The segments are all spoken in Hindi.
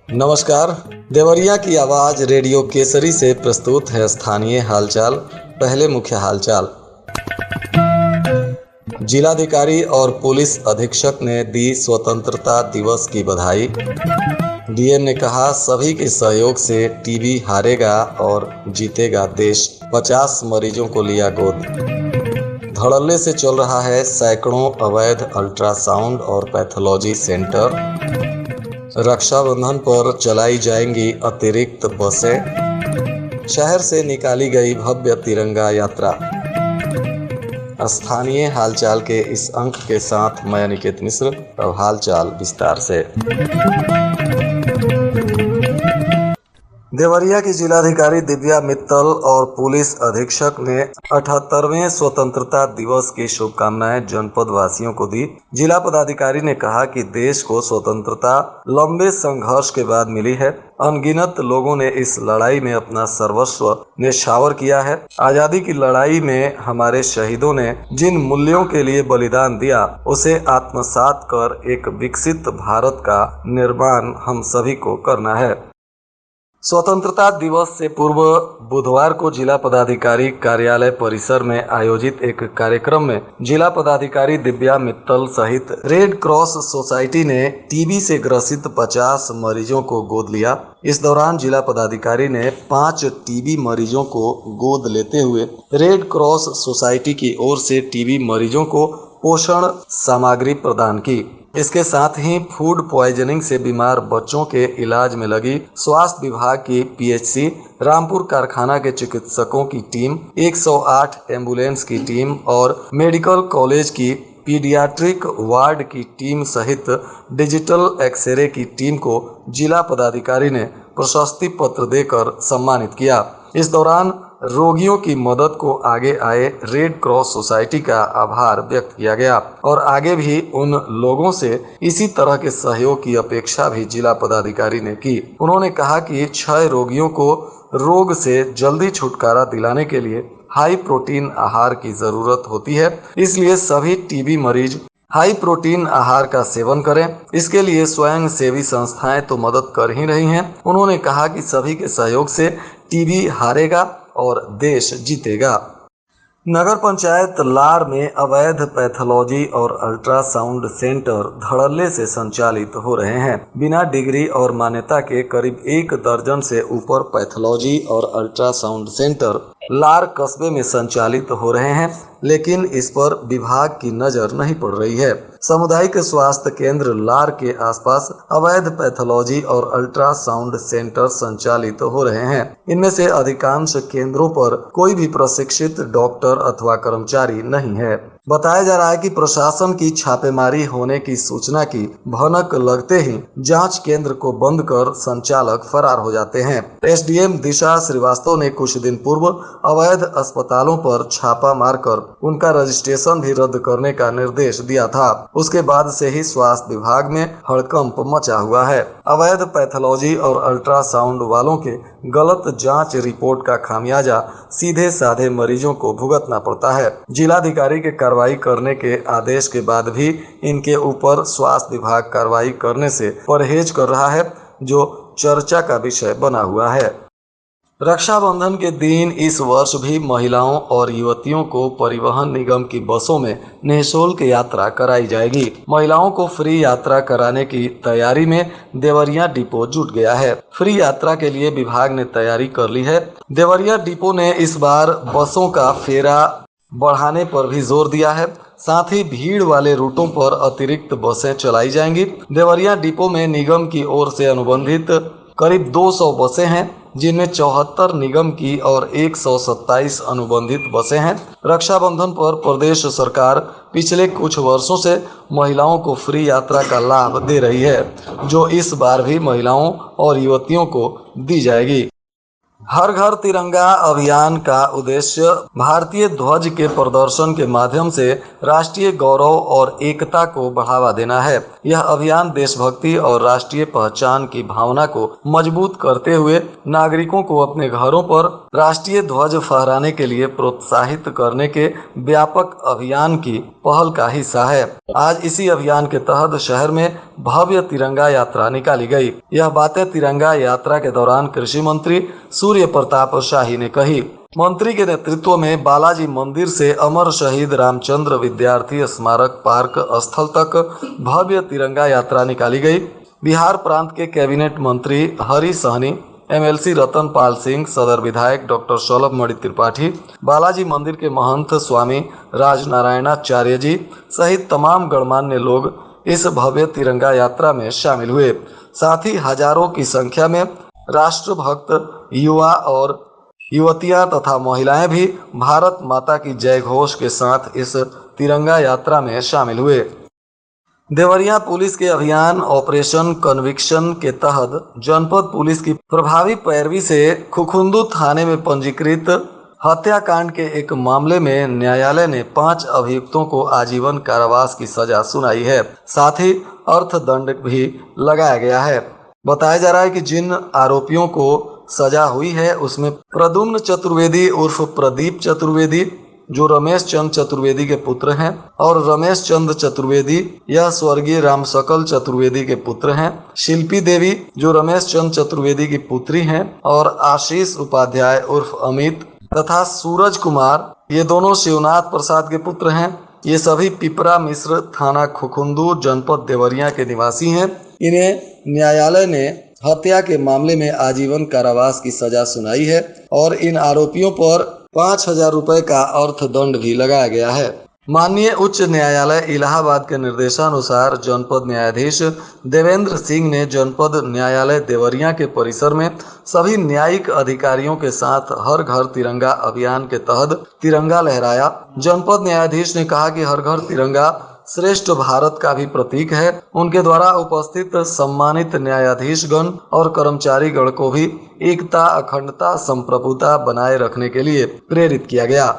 नमस्कार, देवरिया की आवाज रेडियो केसरी से प्रस्तुत है स्थानीय हालचाल। पहले मुख्य हालचाल। जिलाधिकारी और पुलिस अधीक्षक ने दी स्वतंत्रता दिवस की बधाई। डीएम ने कहा, सभी के सहयोग से टीबी हारेगा और जीतेगा देश। 50 मरीजों को लिया गोद। धड़ल्ले से चल रहा है सैकड़ों अवैध अल्ट्रासाउंड और पैथोलॉजी सेंटर। रक्षाबंधन पर चलाई जाएंगी अतिरिक्त बसें। शहर से निकाली गई भव्य तिरंगा यात्रा। स्थानीय हालचाल के इस अंक के साथ मैं अनिकेत मिश्र। अब हालचाल विस्तार से। देवरिया की जिलाधिकारी दिव्या मित्तल और पुलिस अधीक्षक ने 78वें स्वतंत्रता दिवस की शुभकामनाएं जनपद वासियों को दी। जिला पदाधिकारी ने कहा कि देश को स्वतंत्रता लंबे संघर्ष के बाद मिली है। अनगिनत लोगों ने इस लड़ाई में अपना सर्वस्व न्यौछावर किया है। आजादी की लड़ाई में हमारे शहीदों ने जिन मूल्यों के लिए बलिदान दिया, उसे आत्मसात कर एक विकसित भारत का निर्माण हम सभी को करना है। स्वतंत्रता दिवस से पूर्व बुधवार को जिला पदाधिकारी कार्यालय परिसर में आयोजित एक कार्यक्रम में जिला पदाधिकारी दिव्या मित्तल सहित रेड क्रॉस सोसाइटी ने टीबी से ग्रसित 50 मरीजों को गोद लिया। इस दौरान जिला पदाधिकारी ने 5 टीबी मरीजों को गोद लेते हुए रेड क्रॉस सोसाइटी की ओर से टीबी मरीजों को पोषण सामग्री प्रदान की। इसके साथ ही फूड पॉइजनिंग से बीमार बच्चों के इलाज में लगी स्वास्थ्य विभाग की पीएचसी, रामपुर कारखाना के चिकित्सकों की टीम, 108 एम्बुलेंस की टीम और मेडिकल कॉलेज की पीडियाट्रिक वार्ड की टीम सहित डिजिटल एक्सरे की टीम को जिला पदाधिकारी ने प्रशस्ति पत्र देकर सम्मानित किया। इस दौरान रोगियों की मदद को आगे आए रेड क्रॉस सोसाइटी का आभार व्यक्त किया गया और आगे भी उन लोगों से इसी तरह के सहयोग की अपेक्षा भी जिला पदाधिकारी ने की। उन्होंने कहा कि क्षय रोगियों को रोग से जल्दी छुटकारा दिलाने के लिए हाई प्रोटीन आहार की जरूरत होती है, इसलिए सभी टीबी मरीज हाई प्रोटीन आहार का सेवन करें। इसके लिए स्वयं सेवी संस्थाएं तो मदद कर ही रही हैं। उन्होंने कहा कि सभी के सहयोग से टीबी हारेगा और देश जीतेगा। नगर पंचायत लार में अवैध पैथोलॉजी और अल्ट्रासाउंड सेंटर धड़ल्ले से संचालित हो रहे हैं। बिना डिग्री और मान्यता के करीब 1 दर्जन से ऊपर पैथोलॉजी और अल्ट्रासाउंड सेंटर लार कस्बे में संचालित हो रहे हैं, लेकिन इस पर विभाग की नजर नहीं पड़ रही है। सामुदायिक स्वास्थ्य केंद्र लार के आसपास अवैध पैथोलॉजी और अल्ट्रासाउंड सेंटर संचालित हो रहे हैं। इनमें से अधिकांश केंद्रों पर कोई भी प्रशिक्षित डॉक्टर अथवा कर्मचारी नहीं है। बताया जा रहा है कि प्रशासन की छापेमारी होने की सूचना की भनक लगते ही जांच केंद्र को बंद कर संचालक फरार हो जाते हैं। एसडीएम दिशा श्रीवास्तव ने कुछ दिन पूर्व अवैध अस्पतालों पर छापा मारकर उनका रजिस्ट्रेशन भी रद्द करने का निर्देश दिया था। उसके बाद से ही स्वास्थ्य विभाग में हड़कंप मचा हुआ है। अवैध पैथोलॉजी और अल्ट्रासाउंड वालों के गलत जांच रिपोर्ट का खामियाजा सीधे साधे मरीजों को भुगतना पड़ता है। जिलाधिकारी के कार्रवाई करने के आदेश के बाद भी इनके ऊपर स्वास्थ्य विभाग कार्रवाई करने से परहेज कर रहा है, जो चर्चा का विषय बना हुआ है। रक्षाबंधन के दिन इस वर्ष भी महिलाओं और युवतियों को परिवहन निगम की बसों में निःशुल्क यात्रा कराई जाएगी। महिलाओं को फ्री यात्रा कराने की तैयारी में देवरिया डिपो जुट गया है। फ्री यात्रा के लिए विभाग ने तैयारी कर ली है। देवरिया डिपो ने इस बार बसों का फेरा बढ़ाने पर भी जोर दिया है। साथ ही भीड़ वाले रूटों पर अतिरिक्त बसें चलाई जाएंगी। देवरिया डिपो में निगम की ओर से अनुबंधित करीब 200 बसें हैं, जिनमें 74 निगम की और 127 अनुबंधित बसें हैं। रक्षाबंधन पर प्रदेश सरकार पिछले कुछ वर्षों से महिलाओं को फ्री यात्रा का लाभ दे रही है, जो इस बार भी महिलाओं और युवतियों को दी जाएगी। हर घर तिरंगा अभियान का उद्देश्य भारतीय ध्वज के प्रदर्शन के माध्यम से राष्ट्रीय गौरव और एकता को बढ़ावा देना है। यह अभियान देशभक्ति और राष्ट्रीय पहचान की भावना को मजबूत करते हुए नागरिकों को अपने घरों पर राष्ट्रीय ध्वज फहराने के लिए प्रोत्साहित करने के व्यापक अभियान की पहल का हिस्सा है। आज इसी अभियान के तहत शहर में भव्य तिरंगा यात्रा निकाली गई। यह बातें तिरंगा यात्रा के दौरान कृषि मंत्री सूर्य प्रताप शाही ने कही। मंत्री के नेतृत्व में बालाजी मंदिर से अमर शहीद रामचंद्र विद्यार्थी स्मारक पार्क स्थल तक भव्य तिरंगा यात्रा निकाली गई। बिहार प्रांत के कैबिनेट मंत्री हरि सहनी, एमएलसी रतन पाल सिंह, सदर विधायक डॉक्टर शलभ मणि त्रिपाठी, बालाजी मंदिर के महंत स्वामी राजनारायणाचार्य जी सहित तमाम गणमान्य लोग इस भव्य तिरंगा यात्रा में शामिल हुए। साथ ही हजारों की संख्या में राष्ट्रभक्त युवा और युवतियां तथा महिलाएं भी भारत माता की जय घोष के साथ इस तिरंगा यात्रा में शामिल हुए। देवरिया पुलिस के अभियान ऑपरेशन कन्विक्शन के तहत जनपद पुलिस की प्रभावी पैरवी से खुखुंदू थाने में पंजीकृत हत्याकांड के एक मामले में न्यायालय ने 5 अभियुक्तों को आजीवन कारावास की सजा सुनाई है। साथ ही अर्थदंड भी लगाया गया है। बताया जा रहा है कि जिन आरोपियों को सजा हुई है उसमें प्रद्युम्न चतुर्वेदी उर्फ प्रदीप चतुर्वेदी जो रमेश चंद चतुर्वेदी के पुत्र हैं, और रमेश चंद चतुर्वेदी यह स्वर्गीय रामसकल चतुर्वेदी के पुत्र हैं। शिल्पी देवी जो रमेश चंद चतुर्वेदी की पुत्री हैं, और आशीष उपाध्याय उर्फ अमित तथा सूरज कुमार ये दोनों शिवनाथ प्रसाद के पुत्र हैं। ये सभी पिपरा मिश्र थाना खुखुंदू जनपद देवरिया के निवासी हैं। इन्हें न्यायालय ने हत्या के मामले में आजीवन कारावास की सजा सुनाई है और इन आरोपियों पर 5,000 रुपए का अर्थदंड भी लगाया गया है। माननीय उच्च न्यायालय इलाहाबाद के निर्देशानुसार जनपद न्यायाधीश देवेंद्र सिंह ने जनपद न्यायालय देवरिया के परिसर में सभी न्यायिक अधिकारियों के साथ हर घर तिरंगा अभियान के तहत तिरंगा लहराया। जनपद न्यायाधीश ने कहा कि हर घर तिरंगा श्रेष्ठ भारत का भी प्रतीक है। उनके द्वारा उपस्थित सम्मानित न्यायाधीशगण और कर्मचारीगण को भी एकता, अखंडता, संप्रभुता बनाए रखने के लिए प्रेरित किया गया।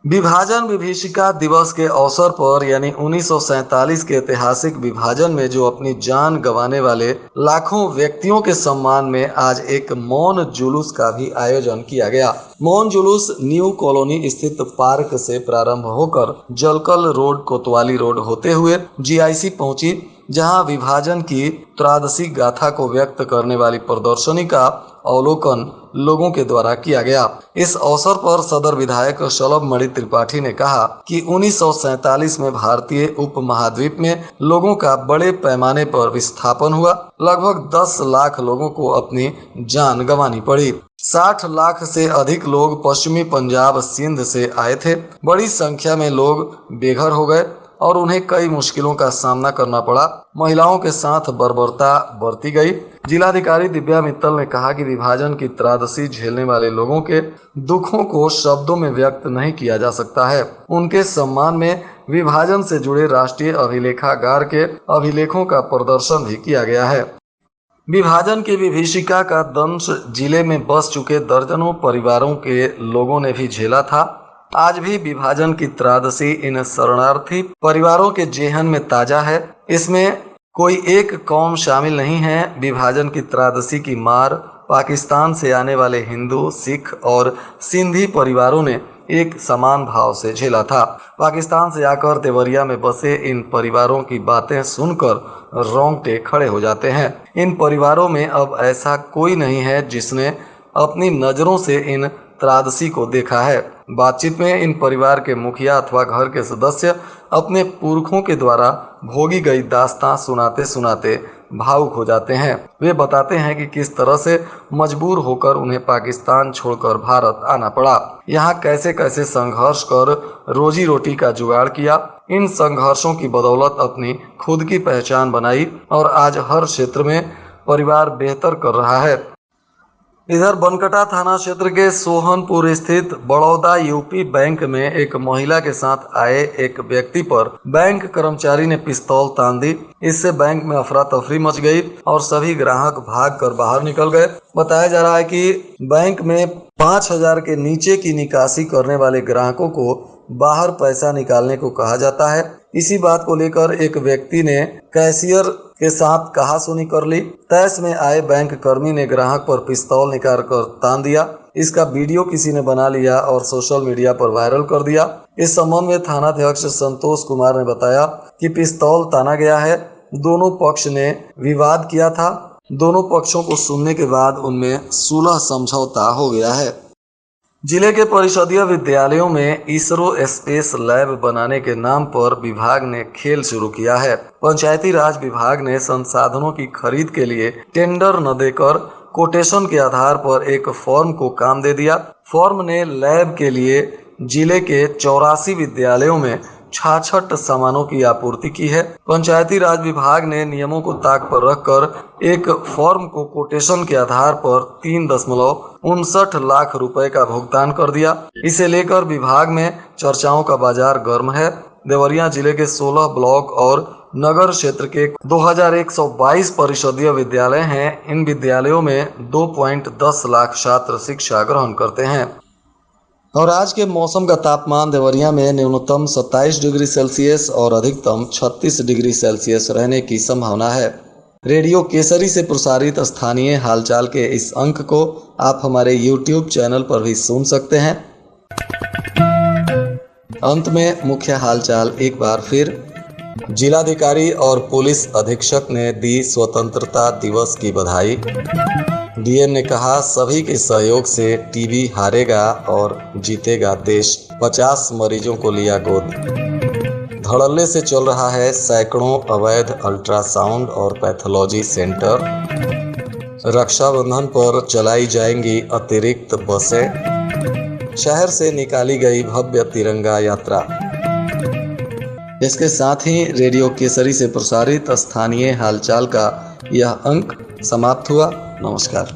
विभाजन विभीषिका दिवस के अवसर पर यानी 1947 के ऐतिहासिक विभाजन में जो अपनी जान गंवाने वाले लाखों व्यक्तियों के सम्मान में आज एक मौन जुलूस का भी आयोजन किया गया। मौन जुलूस न्यू कॉलोनी स्थित पार्क से प्रारंभ होकर जलकल रोड, कोतवाली रोड होते हुए जीआईसी पहुंची, जहां विभाजन की त्रादसी गाथा को व्यक्त करने वाली प्रदर्शनी का अवलोकन लोगों के द्वारा किया गया। इस अवसर पर सदर विधायक शलभ मणि त्रिपाठी ने कहा कि 1947 में भारतीय उपमहाद्वीप में लोगों का बड़े पैमाने पर विस्थापन हुआ। लगभग 10 लाख लोगों को अपनी जान गंवानी पड़ी। 60 लाख से अधिक लोग पश्चिमी पंजाब, सिंध से आए थे। बड़ी संख्या में लोग बेघर हो गए और उन्हें कई मुश्किलों का सामना करना पड़ा। महिलाओं के साथ बर्बरता बरती गई। जिलाधिकारी दिव्या मित्तल ने कहा कि विभाजन की त्रादसी झेलने वाले लोगों के दुखों को शब्दों में व्यक्त नहीं किया जा सकता है। उनके सम्मान में विभाजन से जुड़े राष्ट्रीय अभिलेखागार के अभिलेखों का प्रदर्शन भी किया गया है। विभाजन की विभीषिका का दंश जिले में बस चुके दर्जनों परिवारों के लोगों ने भी झेला था। आज भी विभाजन की त्रादसी इन शरणार्थी परिवारों के जेहन में ताजा है। इसमें कोई एक कौम शामिल नहीं है। विभाजन की त्रादसी की मार पाकिस्तान से आने वाले हिंदू, सिख और सिंधी परिवारों ने एक समान भाव से झेला था। पाकिस्तान से आकर देवरिया में बसे इन परिवारों की बातें सुनकर रोंगटे खड़े हो जाते हैं। इन परिवारों में अब ऐसा कोई नहीं है जिसने अपनी नज़रों से इन त्रादसी को देखा है। बातचीत में इन परिवार के मुखिया अथवा घर के सदस्य अपने पुरखों के द्वारा भोगी गई दास्तां सुनाते सुनाते भावुक हो जाते हैं। वे बताते हैं कि किस तरह से मजबूर होकर उन्हें पाकिस्तान छोड़कर भारत आना पड़ा, यहाँ कैसे कैसे संघर्ष कर रोजी रोटी का जुगाड़ किया। इन संघर्षों की बदौलत अपनी खुद की पहचान बनाई और आज हर क्षेत्र में परिवार बेहतर कर रहा है। इधर बनकटा थाना क्षेत्र के सोहनपुर स्थित बड़ौदा यूपी बैंक में एक महिला के साथ आए एक व्यक्ति पर बैंक कर्मचारी ने पिस्तौल तान दी। इससे बैंक में अफरा तफरी मच गई और सभी ग्राहक भागकर बाहर निकल गए। बताया जा रहा है कि बैंक में 5,000 के नीचे की निकासी करने वाले ग्राहकों को बाहर पैसा निकालने को कहा जाता है। इसी बात को लेकर एक व्यक्ति ने कैशियर के साथ कहासुनी कर ली। तैश में आए बैंक कर्मी ने ग्राहक पर पिस्तौल निकाल कर तान दिया। इसका वीडियो किसी ने बना लिया और सोशल मीडिया पर वायरल कर दिया। इस संबंध में थानाध्यक्ष संतोष कुमार ने बताया कि पिस्तौल ताना गया है। दोनों पक्ष ने विवाद किया था। दोनों पक्षों को सुनने के बाद उनमें सुलह समझौता हो गया है। जिले के परिषदीय विद्यालयों में इसरो स्पेस लैब बनाने के नाम पर विभाग ने खेल शुरू किया है। पंचायती राज विभाग ने संसाधनों की खरीद के लिए टेंडर न देकर कोटेशन के आधार पर एक फर्म को काम दे दिया। फर्म ने लैब के लिए जिले के 84 विद्यालयों में 66 सामानों की आपूर्ति की है। पंचायती राज विभाग ने नियमों को ताक पर रखकर एक फर्म को कोटेशन के आधार पर 3.59 लाख रुपए का भुगतान कर दिया। इसे लेकर विभाग में चर्चाओं का बाजार गर्म है। देवरिया जिले के 16 ब्लॉक और नगर क्षेत्र के 2122 परिषदीय विद्यालय हैं। इन विद्यालयों में 2.10 लाख छात्र शिक्षा ग्रहण करते हैं। और आज के मौसम का तापमान देवरिया में न्यूनतम 27 डिग्री सेल्सियस और अधिकतम 36 डिग्री सेल्सियस रहने की संभावना है। रेडियो केसरी से प्रसारित स्थानीय हालचाल के इस अंक को आप हमारे YouTube चैनल पर भी सुन सकते हैं। अंत में मुख्य हालचाल एक बार फिर। जिलाधिकारी और पुलिस अधीक्षक ने दी स्वतंत्रता दिवस की बधाई। डीएम ने कहा सभी के सहयोग से टीबी हारेगा और जीतेगा देश। 50 मरीजों को लिया गोद। धड़ल्ले से चल रहा है सैकड़ों अवैध अल्ट्रासाउंड और पैथोलॉजी सेंटर। रक्षाबंधन पर चलाई जाएंगी अतिरिक्त बसें। शहर से निकाली गई भव्य तिरंगा यात्रा। इसके साथ ही रेडियो केसरी से प्रसारित स्थानीय हालचाल का यह अंक समाप्त हुआ। नमस्कार।